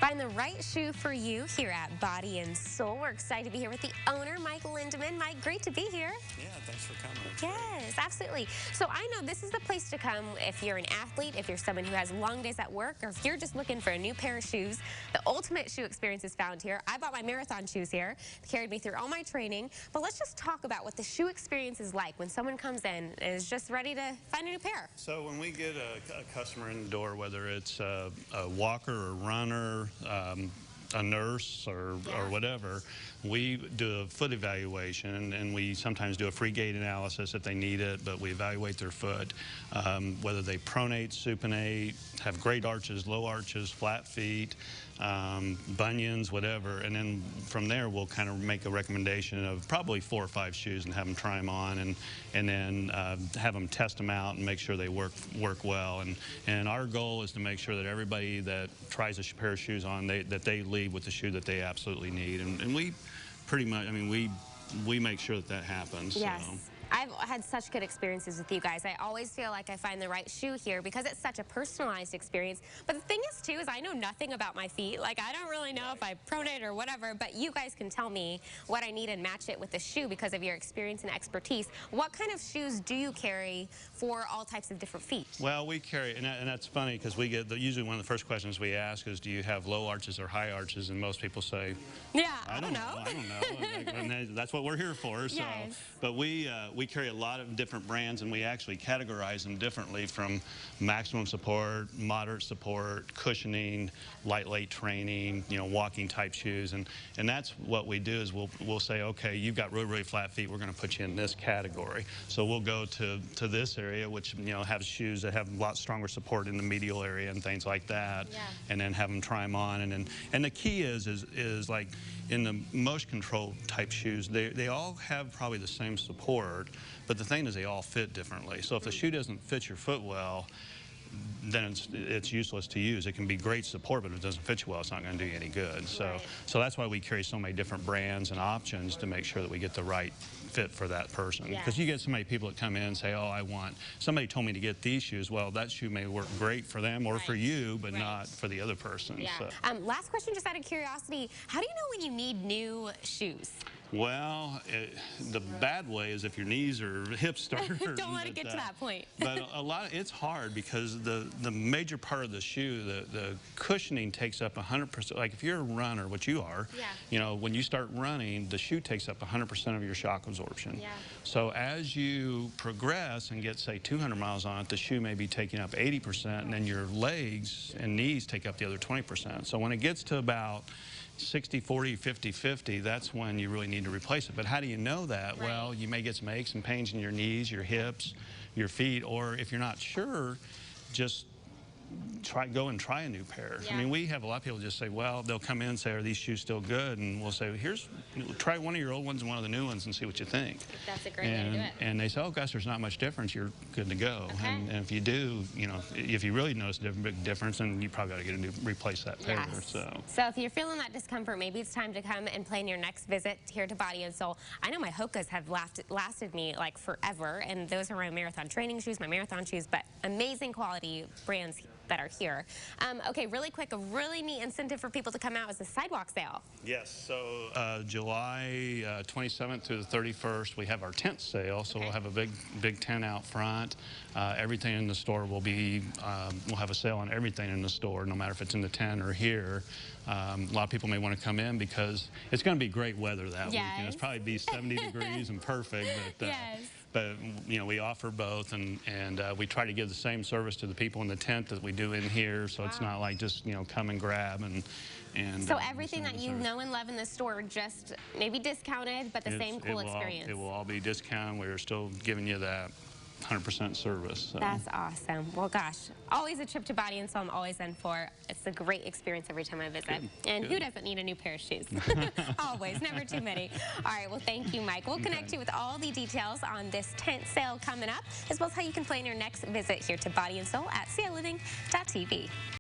Find the right shoe for you here at Body and Soul. We're excited to be here with the owner, Mike Lindeman. Mike, great to be here. Yeah, thanks for coming. Yes, absolutely. So I know this is the place to come if you're an athlete, if you're someone who has long days at work, or if you're just looking for a new pair of shoes. The ultimate shoe experience is found here. I bought my marathon shoes here. They carried me through all my training. But let's just talk about what the shoe experience is like when someone comes in and is just ready to find a new pair. So when we get a customer in the door, whether it's a walker or runner, a nurse or whatever, we do a foot evaluation, and we sometimes do a free gait analysis if they need it, but we evaluate their foot, whether they pronate, supinate, have great arches, low arches, flat feet, bunions, whatever, and then from there we'll kind of make a recommendation of probably 4 or 5 shoes and have them try them on, and then have them test them out and make sure they work well. And our goal is to make sure that everybody that tries a pair of shoes on, that they leave with the shoe that they absolutely need, and we pretty much, I mean, we make sure that happens. Yes. So. I've had such good experiences with you guys. I always feel like I find the right shoe here because it's such a personalized experience. But the thing is, too, is I know nothing about my feet. Like, I don't really know if I pronate or whatever, but you guys can tell me what I need and match it with the shoe because of your experience and expertise. What kind of shoes do you carry for all types of different feet? Well, we carry, and that's funny because we get, usually one of the first questions we ask is, do you have low arches or high arches? And most people say, yeah, I don't know. I don't know. And that's what we're here for. So, yes. But we carry a lot of different brands, and we actually categorize them differently from maximum support, moderate support, cushioning, light training, walking type shoes, and that's what we do is we'll say, okay, you've got really flat feet, we're going to put you in this category. So we'll go to this area, which have shoes that have a lot stronger support in the medial area and things like that, and then have them try them on, and the key is like in the motion control type shoes, they all have probably the same support, but the thing is they all fit differently. So if the shoe doesn't fit your foot well, then it's useless to use. It can be great support, but if it doesn't fit you well, it's not going to do you any good. So that's why we carry so many different brands and options to make sure that we get the right fit for that person. Because you get so many people that come in and say, oh, somebody told me to get these shoes. Well, that shoe may work great for them or for you, but not for the other person. Yeah. So. Last question, just out of curiosity, how do you know when you need new shoes? Well, the bad way is if your knees or hips start hurting. Don't let it get to that point. But it's hard because the major part of the shoe, the cushioning takes up 100%. Like if you're a runner, which you are, when you start running, the shoe takes up 100% of your shock absorption. Yeah. So as you progress and get, say, 200 miles on it, the shoe may be taking up 80%, and then your legs and knees take up the other 20%. So when it gets to about 60-40, 50-50, that's when you really need to replace it. But how do you know that? Well, you may get some aches and pains in your knees, your hips, your feet, or if you're not sure, just go and try a new pair. I mean, we have a lot of people just say, well, they'll come in and say, are these shoes still good? And we'll say, try one of your old ones and one of the new ones and see what you think. That's a great way to do it. And they say, oh gosh, there's not much difference, you're good to go. Okay. And if you do, if you really notice a big difference, then you probably got to replace that pair. So if you're feeling that discomfort, maybe it's time to come and plan your next visit here to Body and Soul. I know my Hokas have lasted me like forever, and those are my marathon training shoes, my marathon shoes, but amazing quality brands that are here. Okay, really quick, a really neat incentive for people to come out is the sidewalk sale. Yes, so July 27th through the 31st, we have our tent sale, so we'll have a big tent out front. Everything in the store will be, we'll have a sale on everything in the store, no matter if it's in the tent or here. A lot of people may want to come in because it's going to be great weather that weekend. It's probably be 70 degrees and perfect, but we offer both, and we try to give the same service to the people in the tent that we do in here, so it's not like just come and grab and so everything that you know and love in the store, just maybe discounted, but the same cool experience. It will all be discounted. We're still giving you that 100% service. So. That's awesome. Well, gosh, always a trip to Body and Soul I'm always in for. It's a great experience every time I visit. And who doesn't need a new pair of shoes? Always, never too many. All right, well, thank you, Mike. We'll connect you with all the details on this tent sale coming up, as well as how you can plan your next visit here to Body and Soul at cialiving.tv.